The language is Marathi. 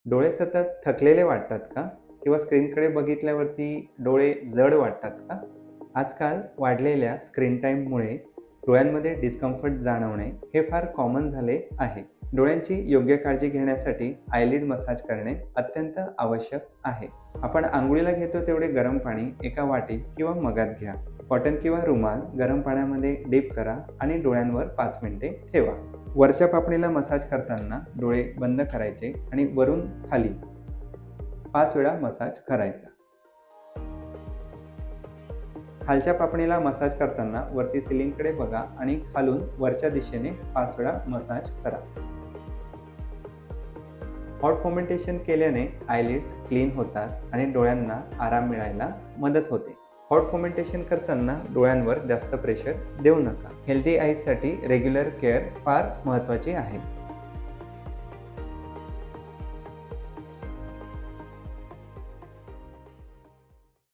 डोळे सतत थकलेले वाटतात का? किंवा स्क्रीनकडे बघितल्यावरती डोळे जड वाटतात का? आजकाल वाढलेल्या स्क्रीन टाईममुळे डोळ्यांमध्ये डिस्कम्फर्ट जाणवणे हे फार कॉमन झाले आहे. डोळ्यांची योग्य काळजी घेण्यासाठी आयलिड मसाज करणे अत्यंत आवश्यक आहे. आपण अंघोळीला घेतो तेवढे गरम पाणी एका वाटीत किंवा मगात घ्या. कॉटन किंवा रुमाल गरम पाण्यामध्ये डिप करा आणि डोळ्यांवर 5 मिनिटे ठेवा. वरच्या पापणीला मसाज करताना डोळे बंद करायचे आणि वरून खाली 5 वेळा मसाज करायचा. खालच्या पापणीला मसाज करताना वरती सिलिंगकडे बघा आणि खालून वरच्या दिशेने 5 वेळा मसाज करा. हॉट फॉर्मेंटेशन केल्याने आयलिड्स क्लीन होतात आणि डोळ्यांना आराम मिळायला मदत होते. हॉट फॉर्मेंटेशन करताना डोळ्यांवर जास्त प्रेशर देऊ नका. हेल्दी आईजसाठी रेग्युलर केअर फार महत्त्वाची आहे.